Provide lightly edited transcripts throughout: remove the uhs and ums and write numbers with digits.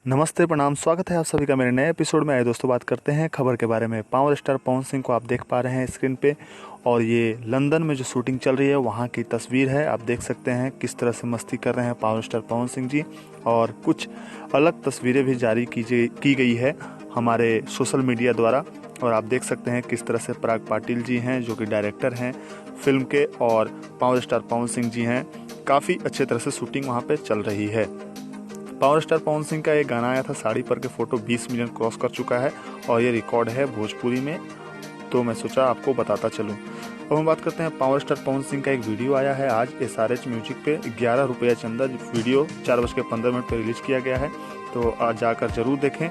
नमस्ते, प्रणाम, स्वागत है आप सभी का मेरे नए एपिसोड में। आए दोस्तों, बात करते हैं खबर के बारे में। पावर स्टार पवन सिंह को आप देख पा रहे हैं स्क्रीन पे, और ये लंदन में जो शूटिंग चल रही है वहाँ की तस्वीर है। आप देख सकते हैं किस तरह से मस्ती कर रहे हैं पावर स्टार पवन सिंह जी, और कुछ अलग तस्वीरें भी जारी की गई है हमारे सोशल मीडिया द्वारा। और आप देख सकते हैं किस तरह से पराग पाटिल जी हैं जो कि डायरेक्टर हैं फिल्म के, और पावर स्टार पवन सिंह जी हैं। काफ़ी अच्छे तरह से शूटिंग वहाँ पर चल रही है। पावर स्टार पवन सिंह का एक गाना आया था साड़ी पर के फोटो 20 मिलियन क्रॉस कर चुका है, और ये रिकॉर्ड है भोजपुरी में, तो मैं सोचा आपको बताता चलूं। अब हम बात करते हैं पावर स्टार पवन सिंह का एक वीडियो आया है आज SRH म्यूजिक पे। 11 रुपया चंदा वीडियो 4:15 पे रिलीज किया गया है, तो आज जाकर जरूर देखें।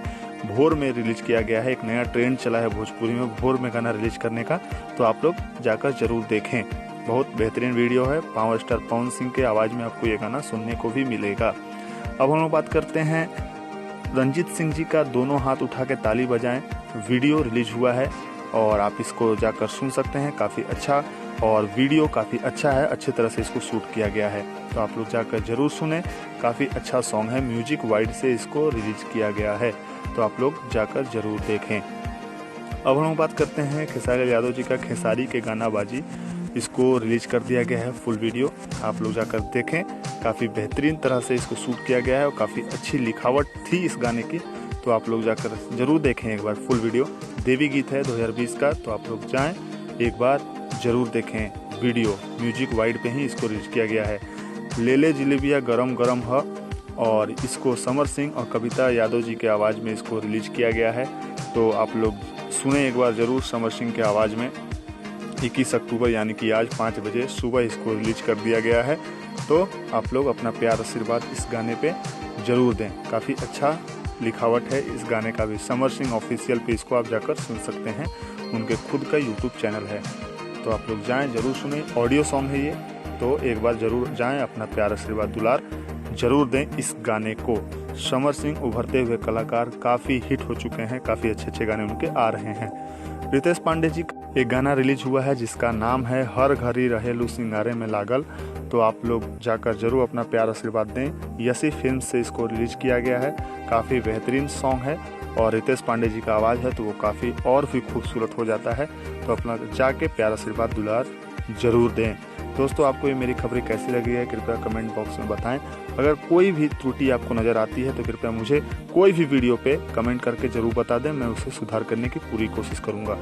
भोर में रिलीज किया गया है, एक नया ट्रेंड चला है भोजपुरी में भोर में गाना रिलीज करने का, तो आप लोग जाकर जरूर देखें। बहुत बेहतरीन वीडियो है, पावर स्टार पवन सिंह के आवाज़ में आपको ये गाना सुनने को भी मिलेगा। अब हम लोग बात करते हैं रंजीत सिंह जी का दोनों हाथ उठा के ताली बजाएं वीडियो रिलीज हुआ है, और आप इसको जाकर सुन सकते हैं। काफ़ी अच्छा, और वीडियो काफ़ी अच्छा है, अच्छी तरह से इसको शूट किया गया है, तो आप लोग जाकर जरूर सुने। काफ़ी अच्छा सॉन्ग है, म्यूजिक वाइड से इसको रिलीज किया गया है, तो आप लोग जाकर जरूर देखें। अब हम लोग बात करते हैं खेसारी यादव जी का खेसारी के गाना बाजी, इसको रिलीज कर दिया गया है फुल वीडियो। आप लोग जाकर देखें, काफ़ी बेहतरीन तरह से इसको शूट किया गया है, और काफ़ी अच्छी लिखावट थी इस गाने की, तो आप लोग जाकर जरूर देखें एक बार फुल वीडियो। देवी गीत है 2020 का, तो आप लोग जाएं एक बार जरूर देखें वीडियो। म्यूजिक वाइड पे ही इसको रिलीज किया गया है। ले ले जिलेबिया गरम गरम है, और इसको समर सिंह और कविता यादव जी के आवाज़ में इसको रिलीज किया गया है, तो आप लोग सुने एक बार ज़रूर समर सिंह के आवाज़ में। 21 अक्टूबर यानी कि आज 5 बजे सुबह इसको रिलीज कर दिया गया है, तो आप लोग अपना प्यार आशीर्वाद इस गाने पे ज़रूर दें। काफ़ी अच्छा लिखावट है इस गाने का भी। समर सिंह ऑफिशियल पे इसको आप जाकर सुन सकते हैं, उनके खुद का यूट्यूब चैनल है, तो आप लोग जाएं जरूर सुने। ऑडियो सॉन्ग है ये, तो एक बार ज़रूर जाएं, अपना प्यार आशीर्वाद दुलार जरूर दें इस गाने को। समर सिंह उभरते हुए कलाकार, काफ़ी हिट हो चुके हैं, काफ़ी अच्छे अच्छे गाने उनके आ रहे हैं। रितेश पांडे जी का एक गाना रिलीज हुआ है जिसका नाम है हर घड़ी रहेलू सिंगारे में लागल, तो आप लोग जाकर जरूर अपना प्यार आशीर्वाद दें। यसी फिल्म से इसको रिलीज किया गया है, काफ़ी बेहतरीन सॉन्ग है, और रितेश पांडे जी का आवाज़ है तो वो काफ़ी और भी खूबसूरत हो जाता है, तो अपना जाके प्यार आशीर्वाद दुलार जरूर दें। दोस्तों, आपको ये मेरी खबरें कैसी लगी है कृपया कमेंट बॉक्स में बताएं। अगर कोई भी त्रुटि आपको नज़र आती है तो कृपया मुझे कोई भी वीडियो पे कमेंट करके ज़रूर बता दें, मैं उसे सुधार करने की पूरी कोशिश करूंगा।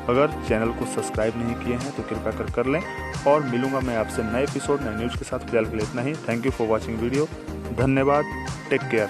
अगर चैनल को सब्सक्राइब नहीं किए हैं तो कृपया कर लें, और मिलूंगा मैं आपसे नए एपिसोड नए न्यूज़ के साथ। फिलहाल के लिए इतना ही। Thank you for watching video. धन्यवाद। Take care.